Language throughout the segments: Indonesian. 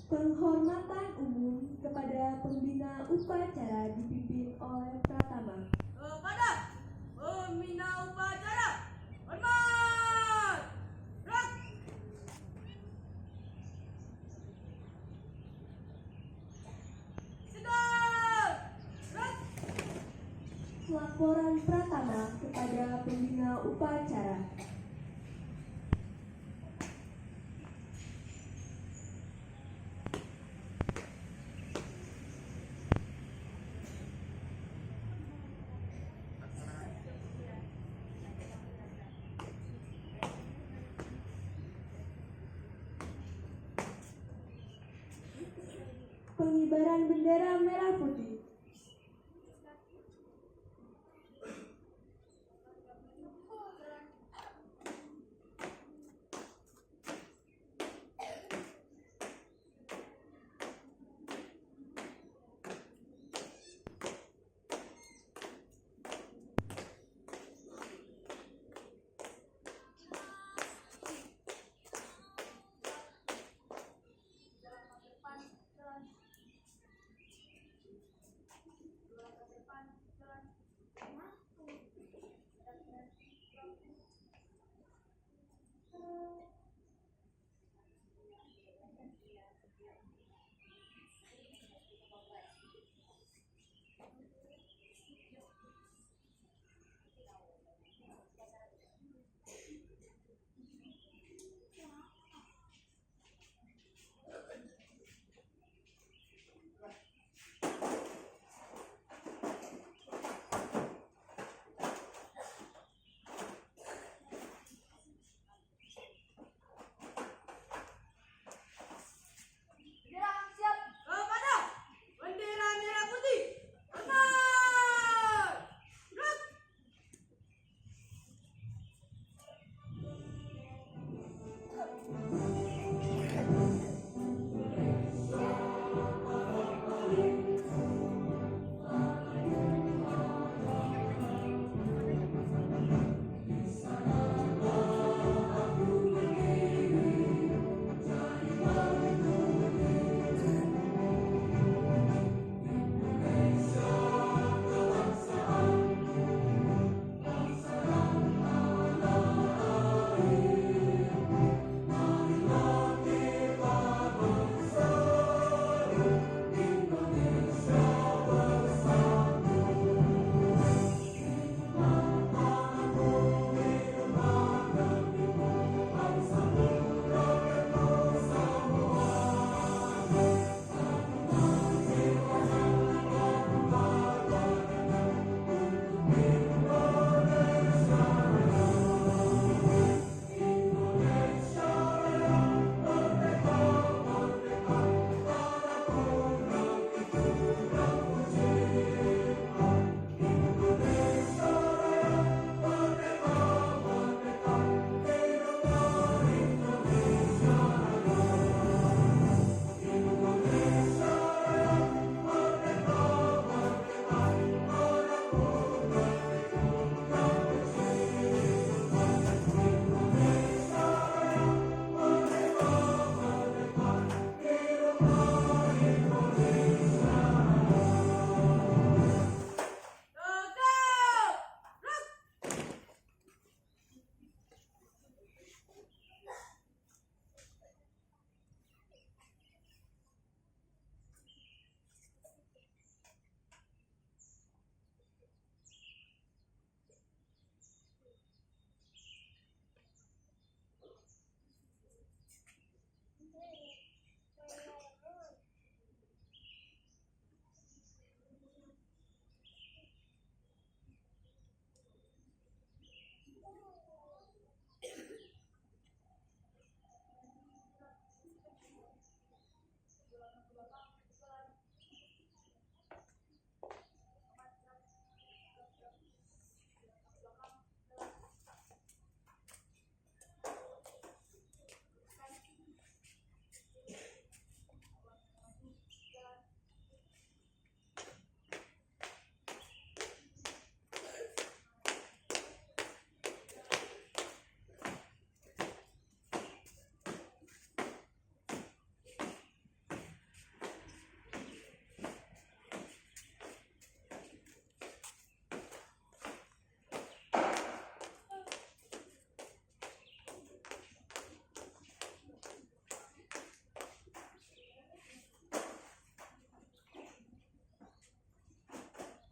Penghormatan umum kepada pembina upacara dipimpin oleh Pratama. Kepada pembina upacara, hormat! Gerak! Sigap! Gerak! Laporan Pratama kepada pembina upacara. Pengibaran bendera merah putih.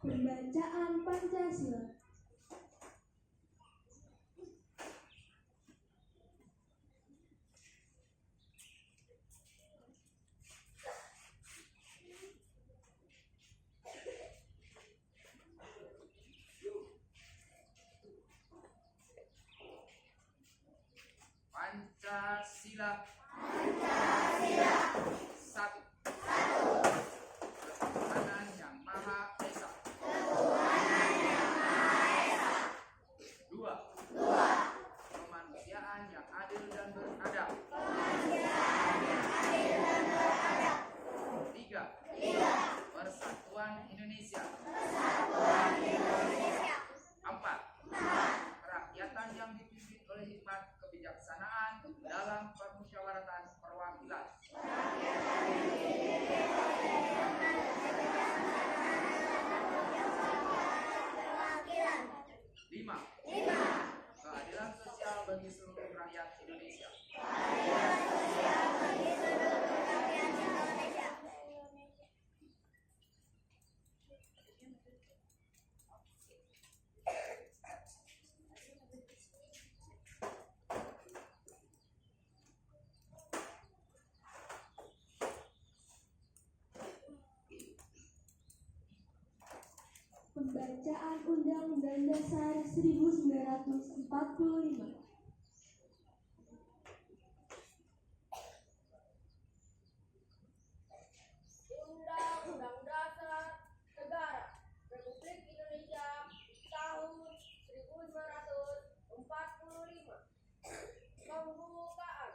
Pembacaan Pancasila. Pancasila. Satu. Ketuhanan yang Maha Esa. Dua. Kemanusiaan yang adil dan beradab. Tiga. Persatuan Indonesia. Empat. Kerakyatan yang dipimpin oleh hikmat kebijaksanaan dalam permusyawaratan perwakilan. Lima. Keadilan sosial bagi seluruh rakyat Indonesia. Pembacaan Undang-Undang Dasar 1945. Undang-Undang Dasar Negara Republik Indonesia tahun 1945 membukakan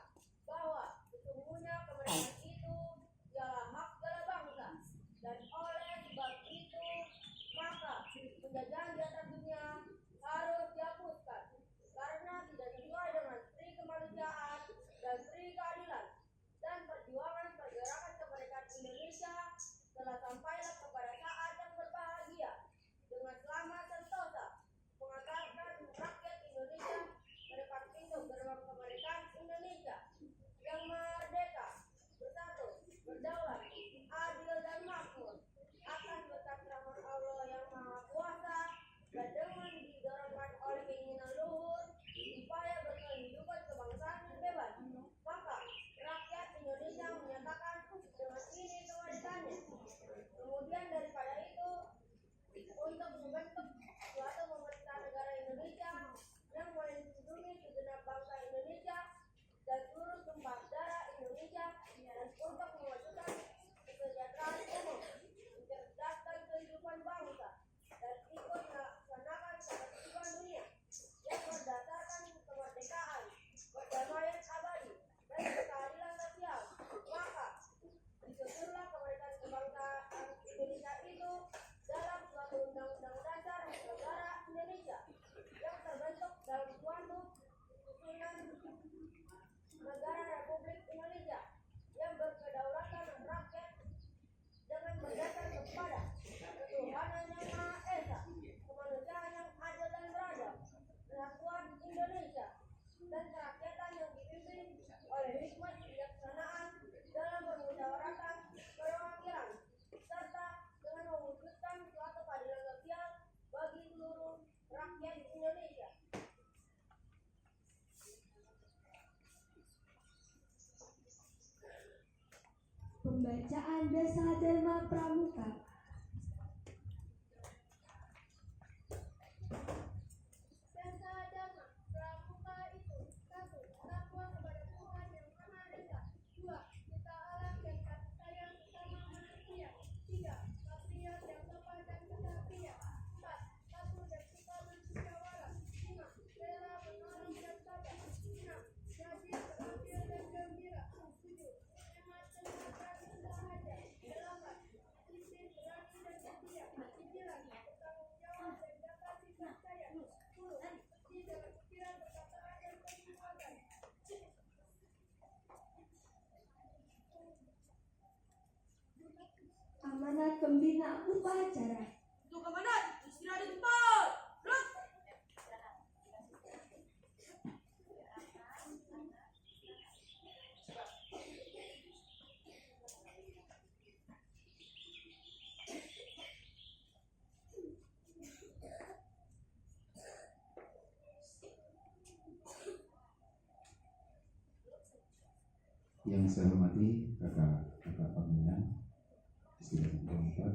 bahwa sesungguhnya kemerdekaan itu ialah hak segala bangsa, dan oleh sebab itu maka penjajahan di atas dunia harus dihapuskan karena tidak sesuai dengan pri kemanusiaan dan pri keadilan, dan perjuangan pergerakan kemerdekaan Indonesia telah sampailah kepada saat yang berbahagia dengan selamat sentosa mengantarkan rakyat Indonesia mendekat pintu gerbang kemerdekaan Indonesia yang merdeka, bersatu, berdaulat, adil dan makmur atas berkat rahmat Allah yang Maha Kuasa, dan dengan didorongkan oleh keinginan luhur upaya berkehidupan kebangsaan yang bebas, maka rakyat Indonesia menyatakan dengan ini kemerdekaannya. Kemudian daripada itu, untuk membentuk suatu pemerintahan negara Indonesia yang melindungi segenap bangsa Indonesia dan seluruh tumpah darah Indonesia, dan untuk mewujudkan kesejahteraan umum, mencerdaskan kehidupan bangsa, dan ikut melaksanakan ketertiban dunia yang berdasarkan kemerdekaan, perdamaian abadi, dan keadilan sosial, maka disusunlah kemerdekaan kebangsaan Indonesia itu dalam suatu undang-undang dasar negara Indonesia yang terbentuk dalam suatu susunan negara Republik Indonesia yang berkedaulatan rakyat dengan berdasar kepada ketuhanan yang Maha Esa, kemanusiaan yang adil dan beradab, persatuan Indonesia, dan kerakyatan yang dipimpin oleh hikmat kebijaksanaan dalam permusyawaratan perwakilan, serta dengan mewujudkan suatu keadilan sosial bagi seluruh rakyat Indonesia. Pembacaan Dasar Dharma Pramuka. Dasar Dharma Pramuka itu: 1. Takwa kepada Tuhan yang Maha Esa. 2. Kita alam dan kasih sayang sesama manusia. 3. Patriot yang tepat dan kesatria. 4. Patuh dan suka bermusyawarah. 5. Rela menolong dan sabar. 6. Jadi beradil dan gembira. 7. Hemat tenaga dan sahaja. 8. Disiplin, berani dan setia. 9. Bertanggung jawab dan dapat dipercaya. 10. Bersih dalam pikiran, perkataan dan perbuatan. Amanat Pembina Upacara. Untuk komandan, istirahat di tempat. Gerak. Yang saya hormati kakak pembina Istilahnya Keempat,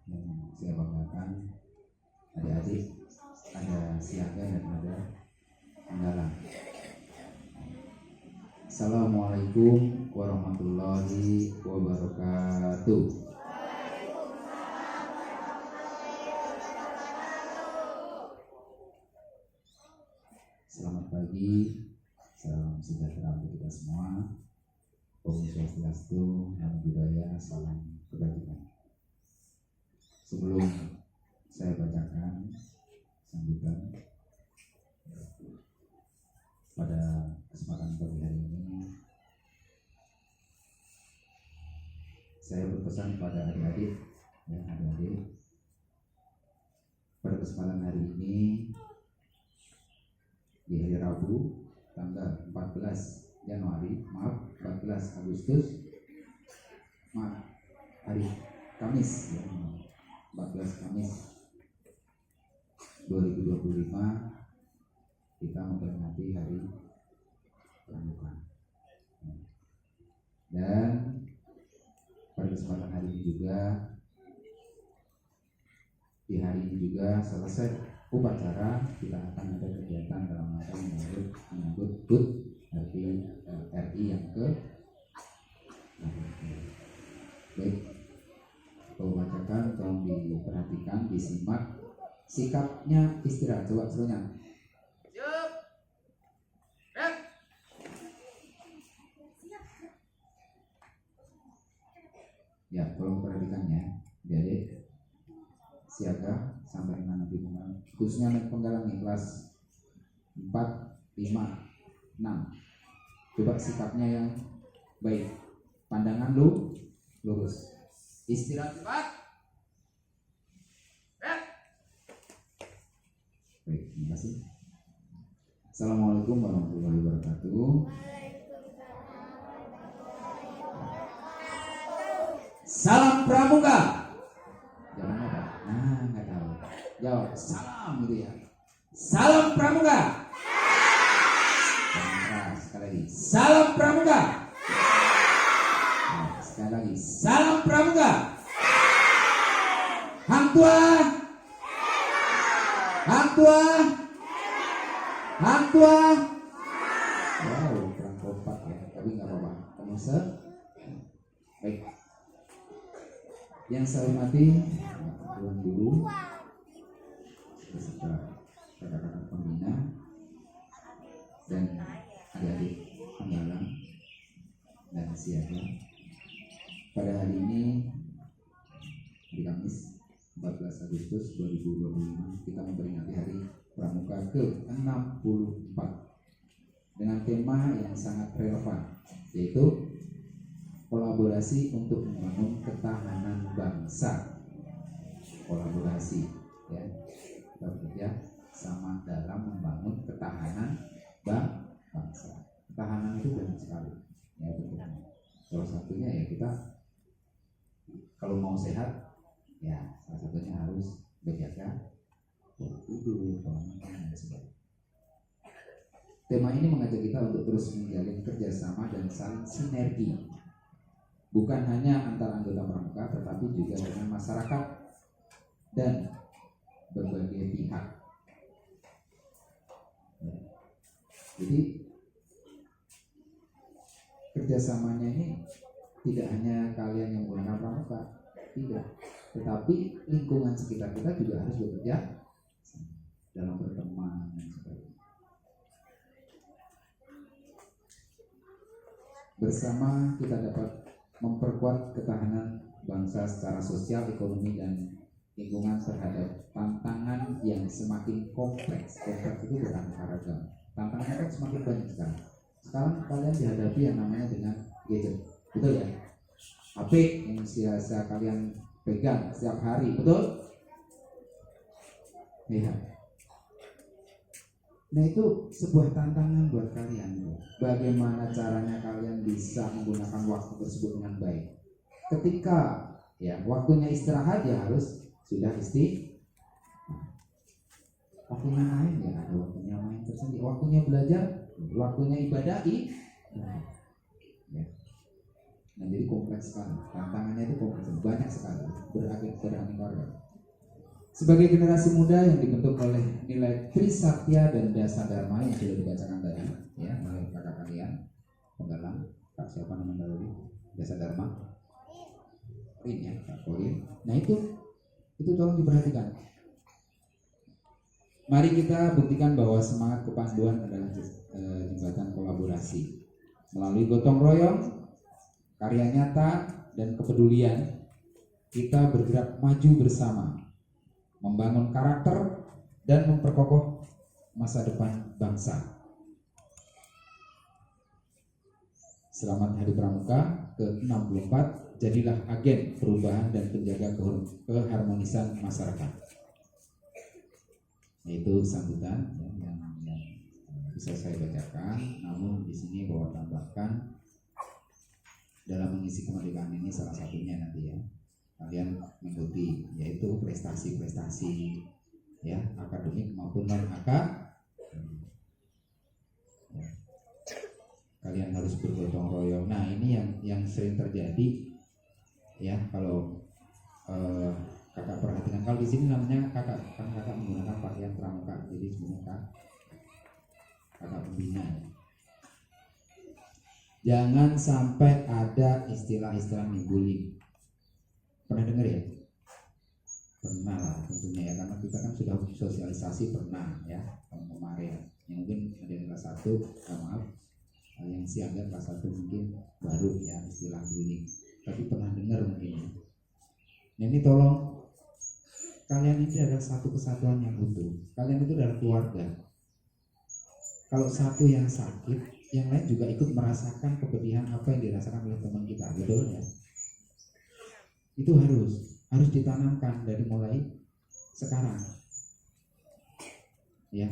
yang saya banggakan adik-adik, ada siaga dan ada penggalang. Assalamualaikum warahmatullahi wabarakatuh. Selamat pagi, salam sejahtera untuk kita semua. Om Swastiastu, Namo Buddhaya, salam kebajikan. Sebelum saya bacakan sambutan pada kesempatan pagi hari ini, saya berpesan kepada adik-adik, adik-adik, pada kesempatan hari ini di hari Rabu tanggal 14 Agustus, hari Kamis, 14 Kamis 2025, kita memperingati hari Pramuka. Dan pada kesempatan hari ini juga, di hari ini juga selesai upacara, kita akan ada kegiatan dalam rangka menyambut HUT RI yang ke. Baik, kalau bacakan tolong diperhatikan, disimak. Sikapnya istirahat, coba serunya. Ya, tolong perhatikannya. Jadi siaga sampai dengan nanti khususnya naik penggalang nih, kelas 4, 5, 6. Coba sikapnya yang baik. Pandangan lu lurus. Istirahat cepat. Baik, terima kasih. Assalamualaikum warahmatullahi wabarakatuh. Salam Pramuka. Jawabannya apa? Nggak tahu. Jawab salam gitu ya. Salam Pramuka. Sekali lagi. Salam Pramuka. Sekali lagi. Salam Pramuka. Hang tua. Hang tua. Hang tua. Wow, kurang kompak ya. Tapi nggak apa-apa. Kamu baik. Yang saya hormati Tuan Guru beserta kakak-kakak pembina dan adik-adik penggalang dan siaga. Pada hari ini, di Kamis 14 Agustus 2025, kita memperingati Hari Pramuka ke-64 dengan tema yang sangat relevan, yaitu kolaborasi untuk membangun ketahanan bangsa. Kolaborasi, ya, kita bekerja sama dalam membangun ketahanan bangsa. Ketahanan itu banyak sekali, ya, bentuknya. Salah satunya ya kita kalau mau sehat, ya salah satunya harus menjaga pola tidur, pola makan dan sebagainya. Tema ini mengajak kita untuk terus menjalin kerjasama dan saling sinergi. Bukan hanya antar anggota pramuka, tetapi juga dengan masyarakat dan berbagai pihak. Ya. Jadi kerjasamanya ini tidak hanya kalian yang menggunakan pramuka, tidak, tetapi lingkungan sekitar kita juga harus bekerja dalam berteman dan sebagainya. Bersama kita dapat memperkuat ketahanan bangsa secara sosial, ekonomi, dan lingkungan terhadap tantangan yang semakin kompleks. Kompleks itu beraneka ragam. Tantangannya kan semakin banyak sekarang. Sekarang kalian dihadapi yang namanya dengan gadget, betul ya? HP yang biasa kalian pegang setiap hari, betul? Ya. Nah, itu sebuah tantangan buat kalian. Bagaimana caranya kalian bisa menggunakan waktu tersebut dengan baik. Ketika ya waktunya istirahat, ya harus sudah waktunya main, ya ada waktunya main tersendiri. Waktunya belajar, waktunya ibadah. ya. Nah, jadi kompleks sekali, tantangannya itu kompleks, banyak sekali, beraneka. Sebagai generasi muda yang dibentuk oleh nilai Trisatya dan Dasa Dharma yang sudah dibacakan tadi, ya, oleh kakak kalian, penggalang, kak siapa namanya tadi? Dasa Dharma, Rin ya, kak Kolin. Nah itu tolong diperhatikan. Mari kita buktikan bahwa semangat kepanduan adalah jembatan kolaborasi melalui gotong royong, karya nyata dan kepedulian. Kita bergerak maju bersama, membangun karakter dan memperkokoh masa depan bangsa. Selamat Hari Pramuka ke-64. Jadilah agen perubahan dan penjaga keharmonisan masyarakat. Itu sambutan yang bisa saya bacakan. Namun di sini bahwa tambahkan dalam mengisi kemerdekaan ini salah satunya nanti ya, kalian mengikuti, yaitu prestasi-prestasi ya, akademik maupun non akademik. Ya. Kalian harus bergotong royong. Nah ini yang sering terjadi ya, kalau kakak perhatikan, kalau di sini namanya kakak, kan kakak menggunakan pakaian pramuka, jadi sebenarnya kakak pembina ya. Jangan sampai ada istilah-istilah bullying. Pernah dengar ya? Pernah lah tentunya ya, karena kita kan sudah sosialisasi pernah ya tahun kemarin. Yang mungkin ada yang kelas 1, maaf, yang siaga kelas 1 mungkin baru ya istilah bullying, tapi pernah dengar mungkin ya. Nah ini tolong, kalian ini adalah satu kesatuan yang utuh. Kalian itu adalah keluarga. Kalau satu yang sakit, yang lain juga ikut merasakan kepedihan apa yang dirasakan oleh teman kita, betul ya? Itu harus ditanamkan dari mulai sekarang. Ya,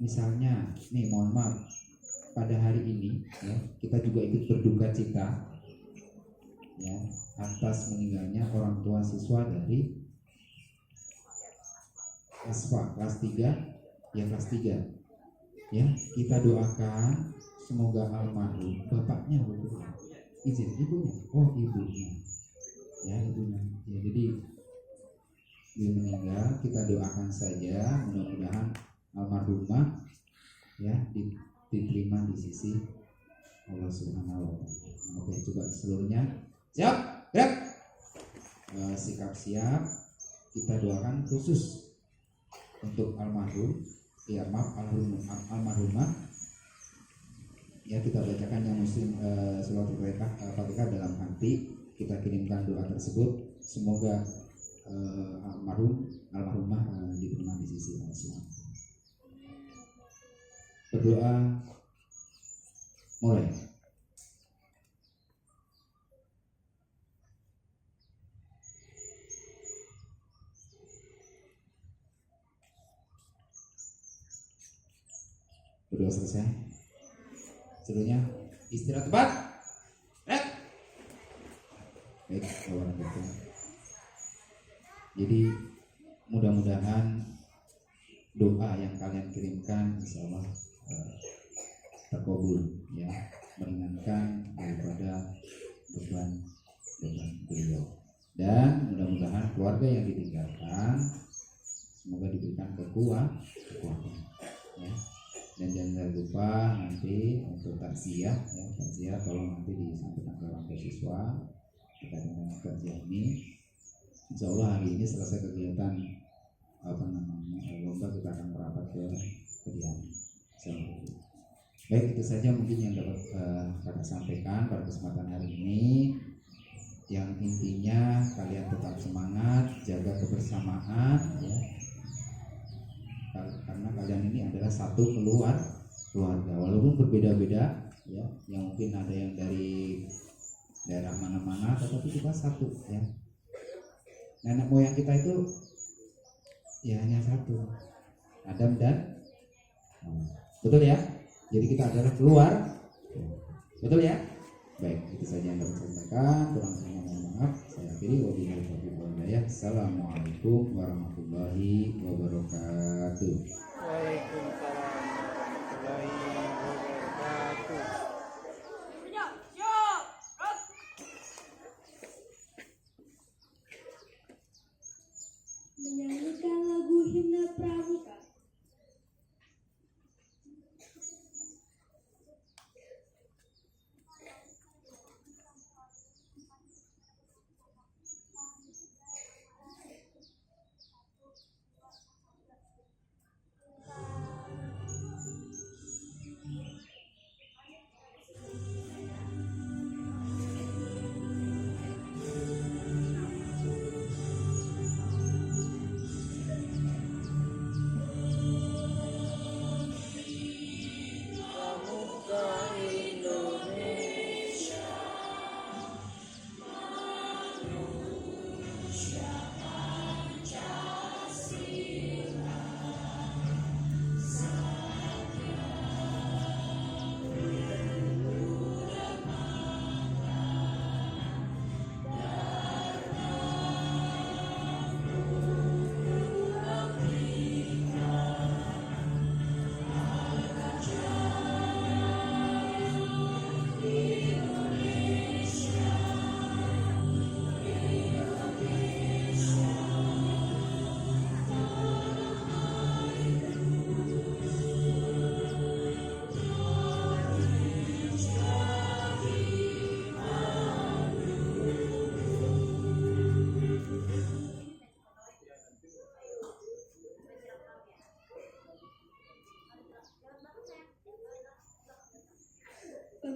misalnya, nih mohon maaf, pada hari ini ya, kita juga ikut berduka cita ya atas meninggalnya orang tua siswa dari kelas 3 ya, kelas 3 ya. Kita doakan semoga almarhum bapaknya, izin ibunya, ibunya ya, ibunya ya. Jadi dia meninggal, kita doakan saja mudah-mudahan almarhumah ya diterima di sisi Allah Subhanahu wa Ta'ala. Oke, coba seluruhnya siap, gerak, sikap siap. Kita doakan khusus untuk almarhum, ya maaf, almarhumah ya. Kita bacakan yang muslim suratul Fatihah dalam hati. Kita kirimkan doa tersebut, semoga almarhumah diterima di sisi Allah Subhanahu. Berdoa mulai. Berdoa selesai. Seluruhnya istirahat tepat. Baik, kawan betul. Jadi mudah-mudahan doa yang kalian kirimkan insya Allah terkabul ya, meringankan daripada beban beliau, dan mudah-mudahan keluarga yang ditinggalkan semoga diberikan kekuatan ya. Dan jangan lupa nanti untuk takziah ya, takziah tolong nanti disampaikan ke orang tua siswa terkait dengan takziah ini. Insya Allah hari ini selesai kegiatan lomba, kita akan merapat ke kediaman. Baik, itu saja mungkin yang dapat kakak sampaikan pada kesempatan hari ini. Yang intinya kalian tetap semangat, jaga kebersamaan ya, karena kalian ini adalah satu keluarga walaupun berbeda-beda ya, yang mungkin ada yang dari daerah mana-mana, tetapi kita satu ya. Nenek moyang kita itu ya hanya satu, Adam dan betul ya. Jadi kita adalah keluar, betul ya. Baik, itu saja yang dapat saya sampaikan. Kurang lebihnya mohon maaf. Saya akhiri. Wabillahi taufiq wal hidayah. Assalamualaikum warahmatullahi wabarakatuh. Waalaikumsalam warahmatullahi wabarakatuh.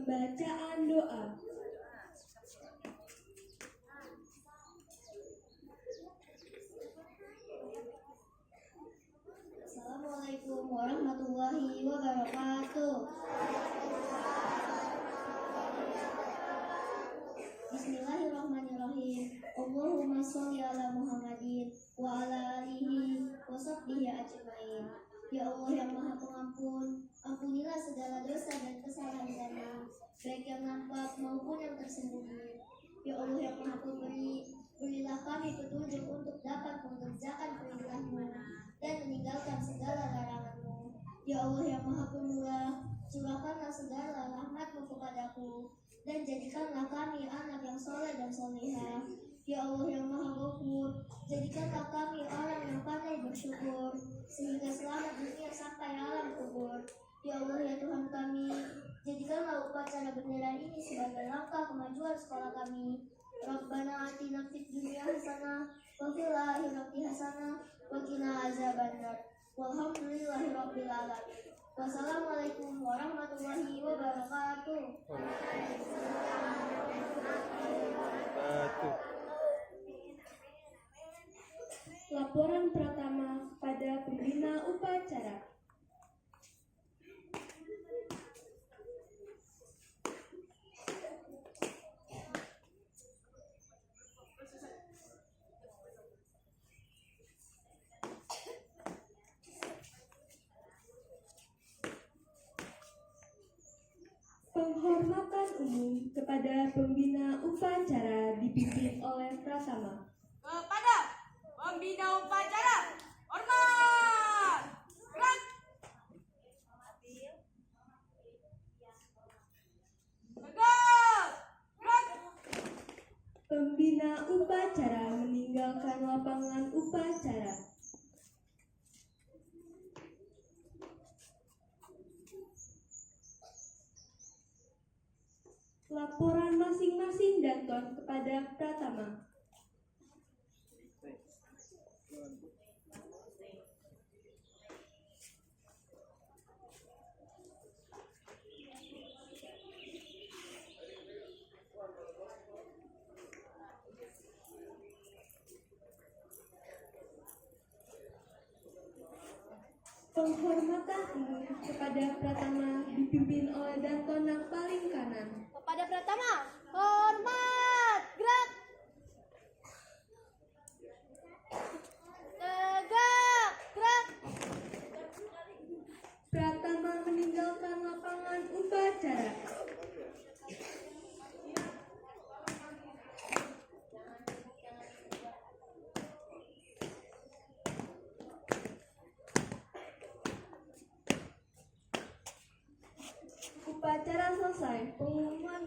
Pembacaan doa. Assalamualaikum warahmatullahi wabarakatuh. Bismillahirrahmanirrahim. Allahumma sholli ala Muhammadin wa ala alihi wa sahbihi ajmain. Ya Allah yang Maha Pengampun, ampunilah segala dosa dan kesalahan kami, baik yang nampak maupun yang tersembunyi. Ya Allah yang Maha Pemberi, berilah kami petunjuk untuk dapat mengerjakan perintah-Mu dan meninggalkan segala larangan-Mu. Ya Allah yang Maha Pemurah, curahkanlah segala rahmat-Mu kepadaku dan jadikanlah kami anak yang soleh dan solehah. Ya Allah yang Maha Ghafur, jadikanlah kami orang yang pandai bersyukur sehingga selamat dunia sampai alam kubur. Ya Allah ya Tuhan kami, jadikanlah upacara bendera ini sebagai langkah kemajuan sekolah kami. Rabbana atina fid dunya hasanah wa fil akhirati hasanah wa qina azabannar. Walhamdulillahirabbil alamin. Wassalamualaikum warahmatullahi wabarakatuh. Laporan pertama pada pembina upacara. Penghormatan umum kepada pembina upacara dipimpin oleh Pratama. Kepada pembina upacara, hormat! Gerak! Tegak! Gerak! Pembina upacara meninggalkan lapangan upacara. Laporan masing-masing danton kepada Pratama. Penghormatan umum kepada Pratama dipimpin oleh danton yang paling kanan. Kepada Pratama, hormat! Gerak! Tegak! Gerak! Pratama meninggalkan lapangan upacara. Upacara selesai. Pengumuman